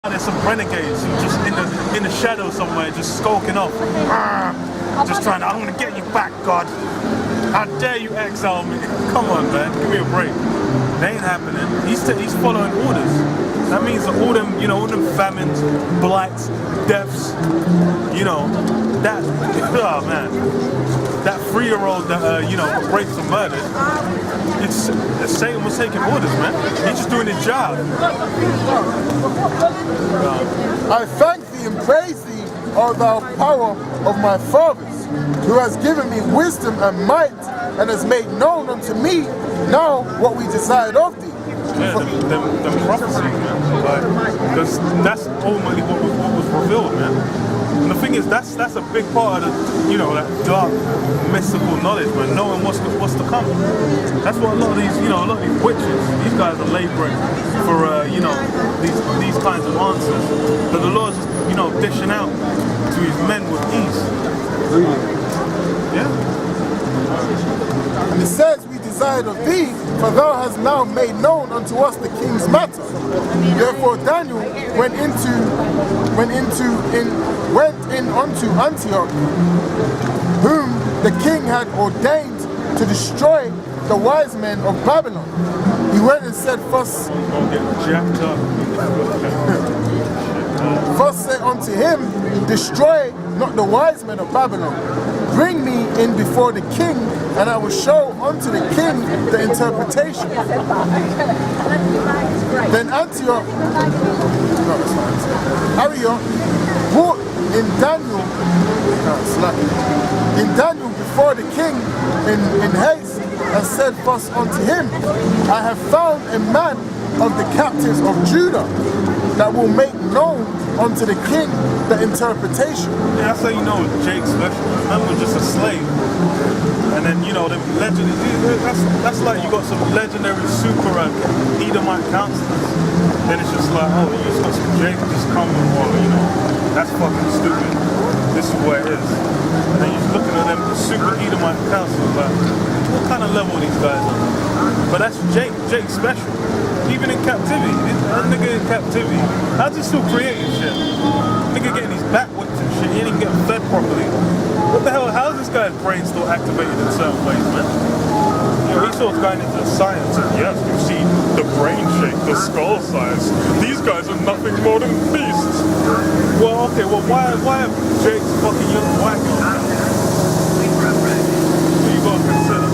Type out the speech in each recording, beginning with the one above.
There's some renegades who just in the shadow somewhere, just skulking off. Just trying to, I'm gonna get you back, God. How dare you exile me? Come on, man, give me a break. That ain't happening. He's following orders. That means that all them, all them famines, blights, deaths, that, oh man, that 3-year-old that, raped and murdered, Satan was taking orders, man. He's just doing his job. I thank thee and praise thee, O thou power of my fathers, who has given me wisdom and might, and has made known unto me now what we desired of thee. Yeah, them prophecies, man. Because that's ultimately what was revealed, man. And the thing is, that's a big part of the, that dark, mystical knowledge, man. Knowing what's to come. That's what a lot of these, a lot of these witches, these guys are laboring for, these kinds of answers. But the Lord's just, dishing out to his men with ease. Really? Yeah. And it says, we desired of thee, for thou hast now made known unto us the king's matter. Therefore Daniel went in unto Antioch, whom the king had ordained to destroy the wise men of Babylon. He went and said, Thus say unto him, destroy not the wise men of Babylon. Bring me in before the king, and I will show unto the king the interpretation. Then Arioch brought in Daniel before the king in haste, and said thus unto him, I have found a man of the captives of Judah that will make known unto the king the interpretation. Yeah, that's how you know Jake's special. Man was just a slave. And then, the legendary, that's like you got some legendary super Edomite counselors. Then it's just like, oh, you just got some Jake just coming, or, that's fucking stupid. This is where it is. And then you're looking at them super Edomite counselors, like, what kind of level these guys are? But that's Jake's special. Even in captivity, that nigga in captivity, how's he still creating shit? Nigga getting his back whipped and shit, he ain't even getting fed properly. What the hell, how's this guy's brain still activated in certain ways, man? He's sort of going into science, and yes, you see the brain shape, the skull size. These guys are nothing more than beasts. Well, okay, why have Jake's fucking young whack on that? What you gotta consider?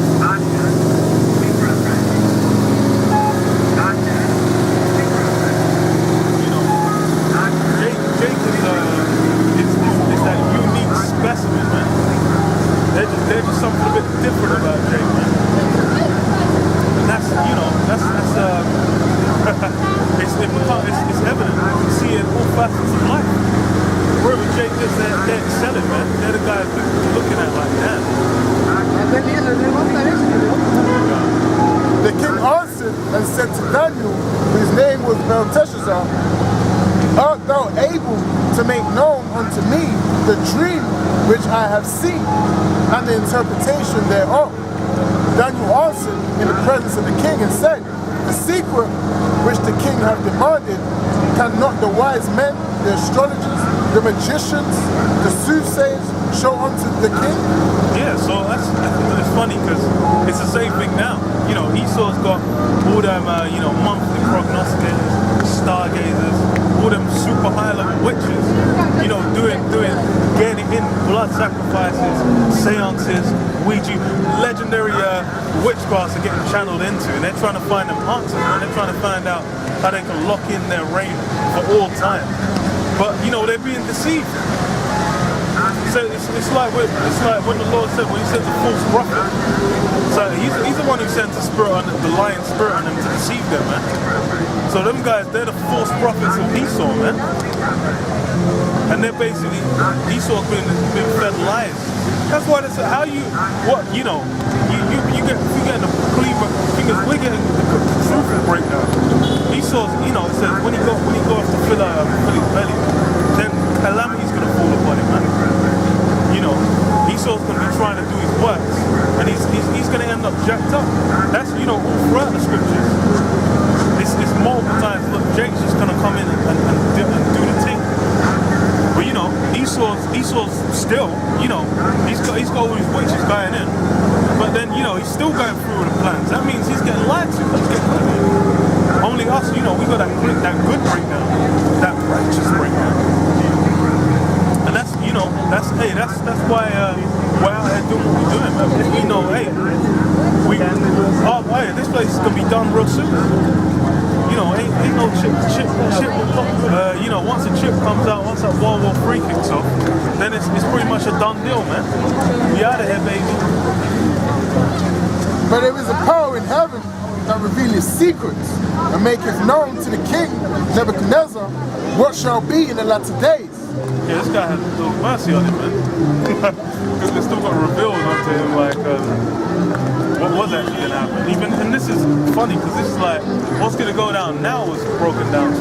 Specimen, man. They're just something a bit different about Jake, man. And that's it's evident. You see it in all facets of life. Wherever Jake is, they're excelling, man. They're the guys people looking at like that. The king answered and said to Daniel, whose name was Belteshazzar, art thou able to make known unto me the dream which I have seen, and the interpretation thereof? Daniel answered in the presence of the king and said, the secret which the king hath demanded, cannot the wise men, the astrologers, the magicians, the soothsayers show unto the king? Yeah, so it's funny because it's the same thing now. Esau's got all them, monthly prognosticators, stargazers, all them super high-level witches, getting in blood sacrifices, seances, Ouija, legendary witchcrafts are getting channeled into, and they're trying to find them answers, man. They're trying to find out how they can lock in their reign for all time. But, they're being deceived. So it's like when the Lord said, when he sent the false prophet, so he's the one who sent the lion spirit on them to deceive them, man. So them guys, they're the false prophets of Esau, man. And they're basically, Esau's been fed lies. That's why you get the clean, we're getting the truthful breakdown. Esau's, it says when he goes to fill his belly, then calamity's gonna fall upon him, man. Esau's gonna be trying to do his works, and he's gonna end up jacked up. That's all throughout the scriptures. It's multiple times. Look, Jake's just gonna come in and well, still, you know, he's got all these witches going in, but then, you know, he's still going through with the plans. That means he's getting lied to. He's getting lied to. Only us, you know, we got that good breakdown, that righteous breakdown. And that's, you know, that's why we're out here doing what we're doing, man. Because we know, hey, this place is gonna be done real soon. You know, ain't no chip. You know, once a chip comes out, once that World War III kicks off, then it's pretty much a done deal, man. We out of here, baby. But there is a power in heaven that revealeth secrets and maketh known to the king Nebuchadnezzar what shall be in the latter days. Yeah, this guy has a little mercy on him, man. Because they still got revealed onto him, like, what was actually going to happen. And this is funny, because this is like, what's going to go down now was broken down.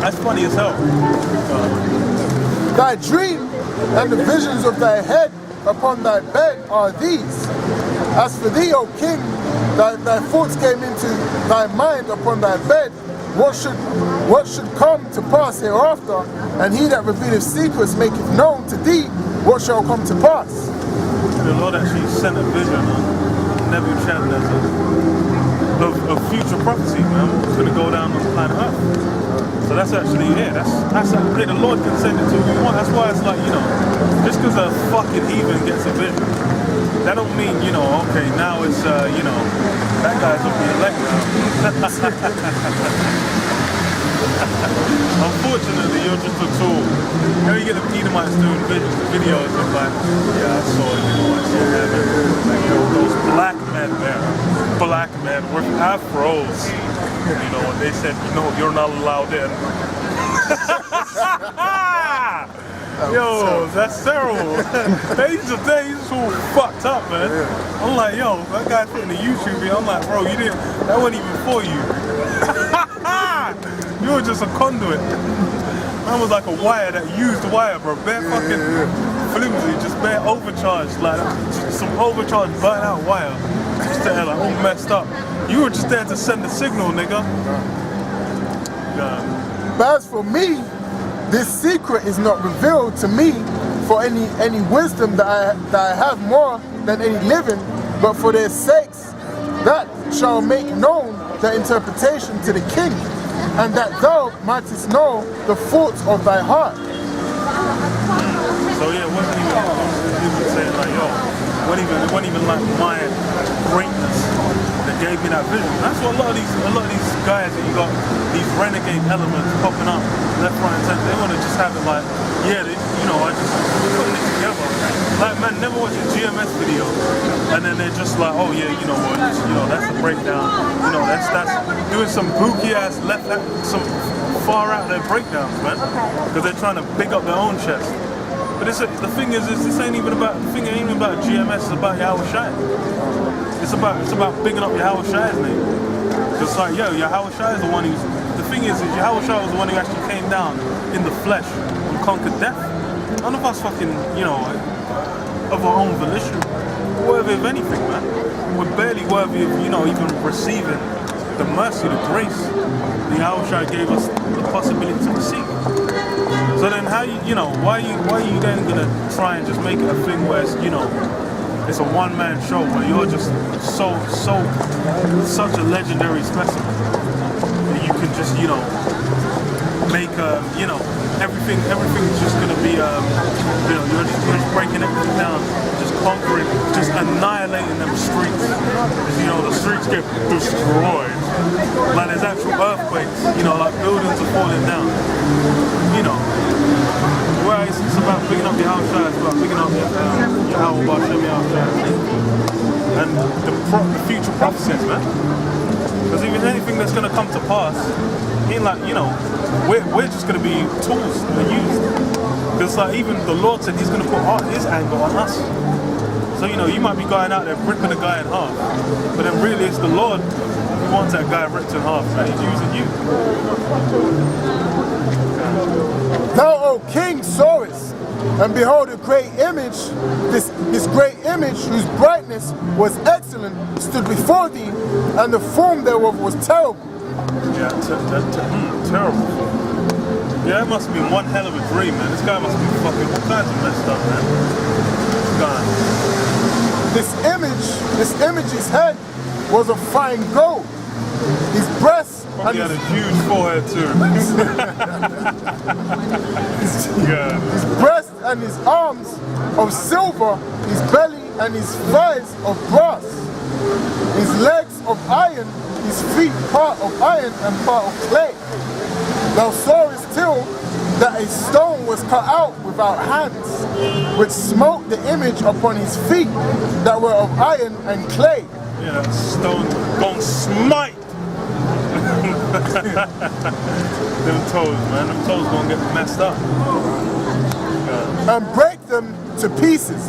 That's funny as hell. Thy dream and the visions of thy head upon thy bed are these. As for thee, O king, thy thoughts came into thy mind upon thy bed, what should come to pass hereafter, and he that revealeth secrets maketh known to thee what shall come to pass. The Lord actually sent a vision on Nebuchadnezzar of future prophecy, man, what's going to go down on planet Earth. So that's actually, yeah, that's hey, the Lord can send it to who he wants. That's why it's like, you know, just because a fucking heathen gets a vision, that don't mean, you know, okay, now it's, you know, that guy's up the elect now. Unfortunately, you're just a tool. Now you get the Edomites doing videos of like, yeah, I saw you once in heaven. Like, you know, those black men there, black men with afros. You know, and they said, you know, you're not allowed in. Yo, that's terrible. They just all fucked up, man. Yeah. I'm like, yo, that guy putting the YouTube video. I'm like, bro, that wasn't even for you. You were just a conduit. That was like a wire that used wire, bro. Bare fucking flimsy, just bare overcharged, like some overcharged burnt out wire. Just there, like all messed up. You were just there to send the signal, nigga. Yeah. But as for me, this secret is not revealed to me for any wisdom that I have more than any living, but for their sakes that shall make known the interpretation to the king, and that thou mightest know the thoughts of thy heart. So yeah, it wasn't even saying like, yo, it wasn't even like my greatness that gave me that vision. That's what a lot of these guys that you got, these renegade elements popping up left, right, and center. They want to just have it like, yeah, you know, I just putting it together. Like, man, never watch a GMS video, and then they're just like, oh yeah, you know what, you know, that's the breakdown. You know, that's doing some booky ass some far out there breakdowns, man, because they're trying to big up their own chest. But the thing is, this ain't even about GMS. It's about Yahweh Shai. It's about bigging up Yahweh Shai's name. It's like, yo, Yahweh Shai is the one who's. The thing is Yahweh Shai was the one who actually came down in the flesh and conquered death. None of us fucking, you know, of our own volition, worthy of anything, man. We're barely worthy of, you know, even receiving the mercy, the grace the Yahweh Shai gave us the possibility to receive. So then how you know, why are you then gonna try and just make it a thing where it's, you know, it's a one-man show where you're just such a legendary specimen that you can just, you know, make you know, everything's just gonna be you know, you're just breaking everything down, just conquering, just annihilating them streets. You know, the streets get destroyed. Like there's actual earthquakes, you know, like buildings are falling down. You know. Well, it's about picking up your house, it's about picking up your and the future prophecies, man. Because even anything that's going to come to pass, ain't like, you know, we're just going to be tools that are used. Because like even the Lord said He's going to put His anger on us. So, you know, you might be going out there ripping a guy in half, but then really it's the Lord who wants that guy ripped in half, and He's using you. Thou, O king, sawest, and behold a great image, this great image whose brightness was excellent, stood before thee, and the form thereof was terrible. Yeah, terrible. Yeah, Yeah, that must have been one hell of a dream, man. This guy must be fucking all kinds of messed up, man. This This image, his head was of fine gold. His breasts probably had a huge forehead too. Yeah. His breast and his arms of silver, his belly and his thighs of brass, his legs of iron, his feet part of iron and part of clay. Thou sawest till that a stone was cut out without hands, which smote the image upon his feet that were of iron and clay. Yeah, that stone gon' smite. Them toes, man. Them toes gonna get messed up. Yeah. And break them to pieces.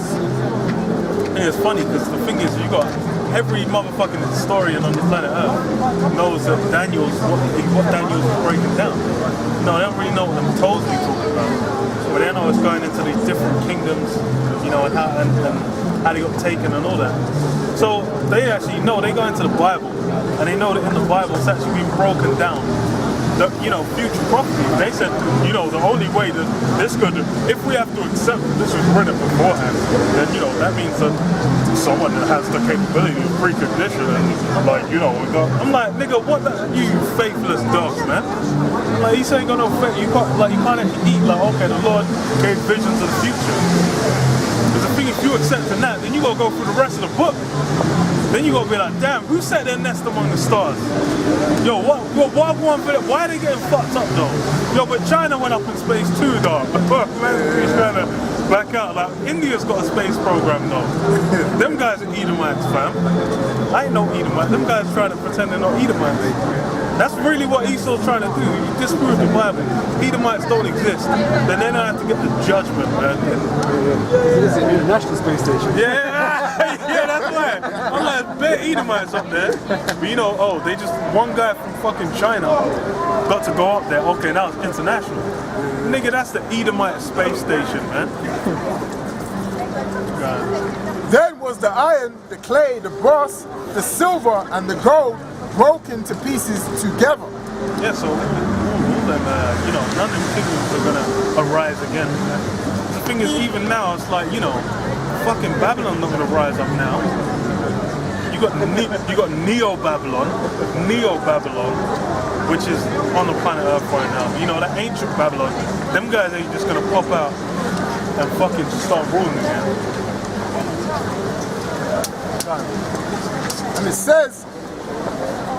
And it's funny because the thing is, you got every motherfucking historian on the planet Earth knows that Daniel's what Daniel's breaking down. No, they don't really know what them toes be talking about, but they know it's going into these different kingdoms, you know, and how they got taken and all that. So they actually know, they go into the Bible, and they know that in the Bible it's actually been broken down. The, you know, future prophecy, they said, you know, the only way that this could, if we have to accept that this was written beforehand, then, you know, that means that someone that has the capability of precognition and, like, you know, I'm like, nigga, what the, you faithless dogs, man. Like, you say you got no faith, you can't actually eat, like, okay, the Lord gave visions of the future. Because the thing, if you accepting that, then you gotta go through the rest of the book. Then you gotta be like, damn, who set their nest among the stars? Yo, why are they getting fucked up though? Yo, but China went up in space too, dog. Man, he's trying to back out. Like, India's got a space program though. Them guys are Edomites, fam. I ain't no Edomite. Them guys trying to pretend they're not Edomites. That's really what Esau's trying to do. You disprove the Bible. Edomites don't exist. Then they don't have to get the judgment, man. It's an international space station. Yeah, yeah, that's why. I'm like, bare Edomites up there. But you know, oh, they just, one guy from fucking China got to go up there. Okay, now it's international. Nigga, that's the Edomite space station, man. Then was the iron, the clay, the brass, the silver, and the gold broken to pieces together. Yeah, so all them, you know, none of them kingdoms are gonna arise again. The thing is, even now, it's like, you know, fucking Babylon's not gonna rise up now. You got Neo-Babylon, which is on the planet Earth right now. You know, that ancient Babylon, them guys ain't just gonna pop out and fucking start ruling again. And it says,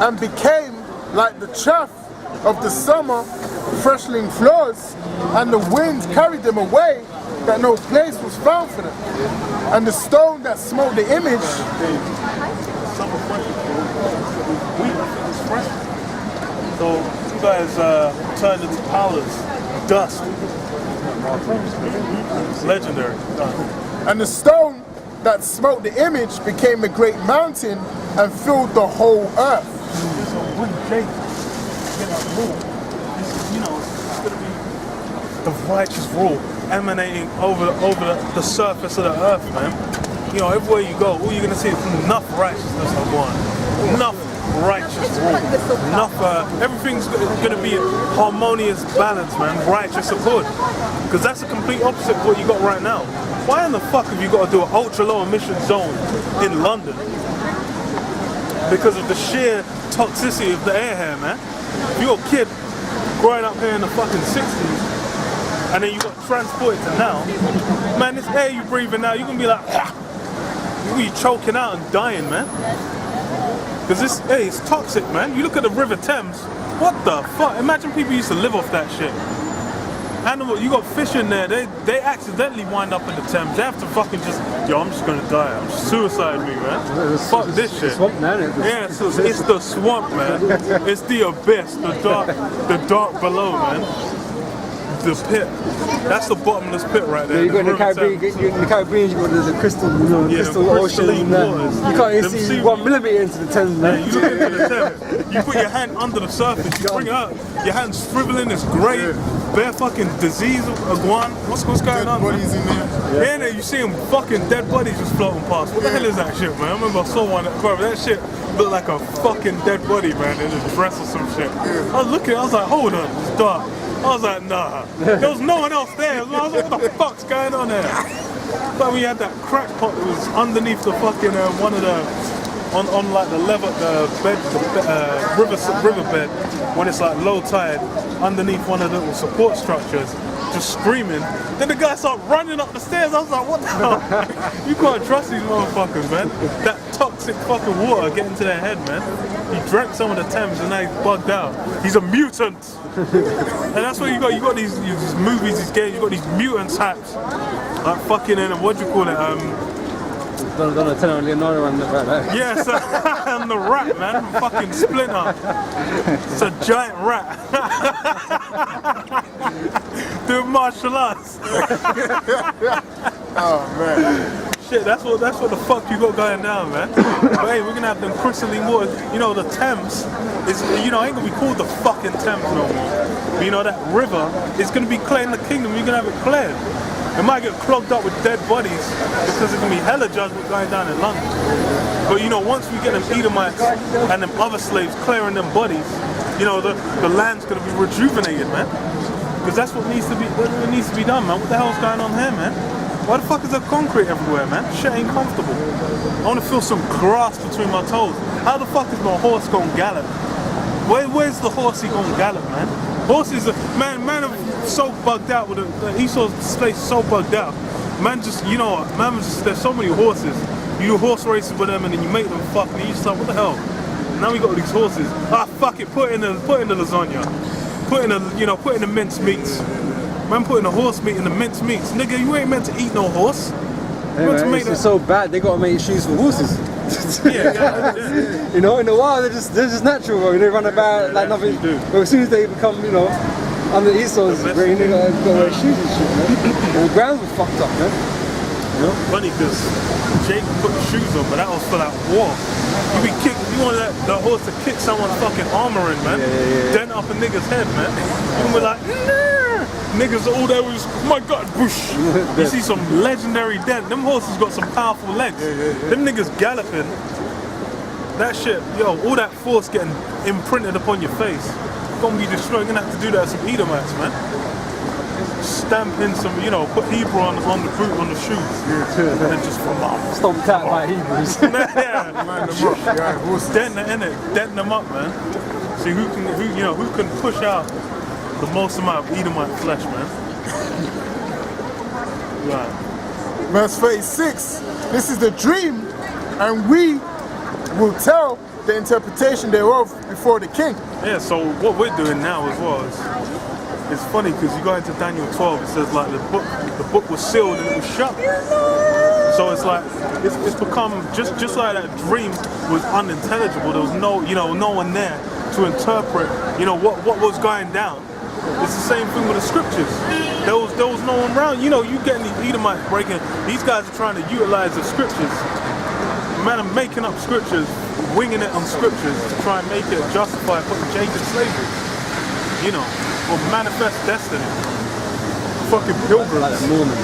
and became like the chaff of the summer freshling floors, and the wind carried them away, that no place was found for them. And the stone that smote the image, so you guys turned into powders, dust. Legendary. and the stone that smote the image became a great mountain and filled the whole earth. It's a wooden gate. You know, it's going to be the righteous rule emanating over the surface of the earth, man. You know, everywhere you go, all you're going to see is enough righteousness of one. Enough righteous rule. Enough, everything's going to be harmonious balance, man. Righteous accord. Because that's the complete opposite of what you got right now. Why in the fuck have you got to do an ultra low emission zone in London? Because of the sheer toxicity of the air here, man. If you're a kid growing up here in the fucking 60s, and then you got transported to now, man, this air you breathing now, you're gonna be like, you're gonna be choking out and dying, man. Because this, hey, it's toxic, man. You look at the River Thames, what the fuck? Imagine people used to live off that shit. Animal, you got fish in there, they accidentally wind up in the Thames. They have to fucking just, yo, I'm just gonna die. I'm suicide me, man. Fuck this shit. Swamp, man. Yeah, it's the swamp, man. It's the abyss, the dark below, man. The pit. That's the bottomless pit right there. Yeah, you got in the Caribbean, you got the crystal, crystal ocean. You can't even see 1 millimeter into the Thames, man. Yeah, you look into the Thames. You put your hand under the surface, you bring it up, your hand's shriveling, it's great. Bare fucking disease, iguana. What's going on, man? Bodies in there. Yeah, you see them fucking dead bodies just floating past. What the hell is that shit, man? I remember I saw one at the that shit looked like a fucking dead body, man, in a dress or some shit. I was looking, I was like, hold on, it's dark. I was like, nah. There was no one else there. I was like, what the fuck's going on there? But we had that crack pot that was underneath the fucking one of the on like the level riverbed when it's like low tide underneath one of the little support structures, just screaming. Then the guy started running up the stairs. I was like, what the hell? You can't trust these motherfuckers, man. That toxic fucking water getting to their head, man. He drank some of the Thames and now he's bugged out. He's a mutant. And that's what you got these movies, these games, you got these mutant types. Like fucking, what do you call it? Donatello, Leonardo and the rat. Yes, and the rat, man. Fucking Splinter. It's a giant rat. Doing martial arts. Oh man. Shit, that's what the fuck you got going down, man. But hey, we're gonna have them crystalline waters. You know, the Thames is, ain't gonna be called the fucking Thames no more. But you know, that river is gonna be clearing the kingdom. You're gonna have it cleared. It might get clogged up with dead bodies because there's gonna be hella judgment going down in London. But you know, once we get them Edomites and them other slaves clearing them bodies, you know, the land's gonna be rejuvenated, man. Because that's what needs to be done, man. What the hell's going on here, man? Why the fuck is there concrete everywhere, man? Shit ain't comfortable. I wanna feel some grass between my toes. How the fuck is my horse gonna gallop? Where's the horsey gonna gallop, man? Horses, man are so bugged out with the Esau's place so bugged out. Man just, you know, there's so many horses. You do horse races with them and then you make them fuck and you just like, what the hell? Now we got all these horses. Ah, fuck it, put in the lasagna. Put in the minced meats. Man putting the horse meat in the minced meats. Nigga, you ain't meant to eat no horse. Hey, man, it's so bad, they gotta make shoes for horses. Yeah. You know, in the wild they're just natural, bro. They run about like nothing. But as soon as they become, you know, under Esau's brain, they gotta wear shoes and shit, man. And the grounds were fucked up, man. You know? Funny because Jake put shoes on, but that was for that war. You want the horse to kick someone's fucking armor in, man. Dent up a nigga's head, man. And we're like, nah. Niggas all there was, oh my god, whoosh. You see some legendary dent. Them horses got some powerful legs. Them niggas galloping. That shit, yo, all that force getting imprinted upon your face. Gonna be destroyed. You're gonna have to do that to some Edomites, man. Stamp in some, you know, put Hebrew on the boot, on the shoes. And then just from stomped out by Hebrews. Dent them up, man. See who can push out the most amount of Edomite flesh, man. Right. Verse 36. This is the dream, and we will tell the interpretation thereof before the king. Yeah, so what we're doing now as well is, it's funny because you go into Daniel 12, it says like the book was sealed and it was shut. So it's like, it's become, just like that dream was unintelligible. There was no one there to interpret, what was going down. It's the same thing with the scriptures. There was no one around. You getting these Edomites breaking, these guys are trying to utilize the scriptures. Man, I'm making up scriptures, winging it on scriptures to try and make it justify putting Jake in slavery. Or manifest destiny. Fucking pilgrims. Like Mormon.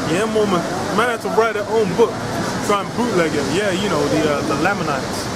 Yeah, Mormon. Man had to write their own book, try and bootleg it. Yeah, the Lamanites.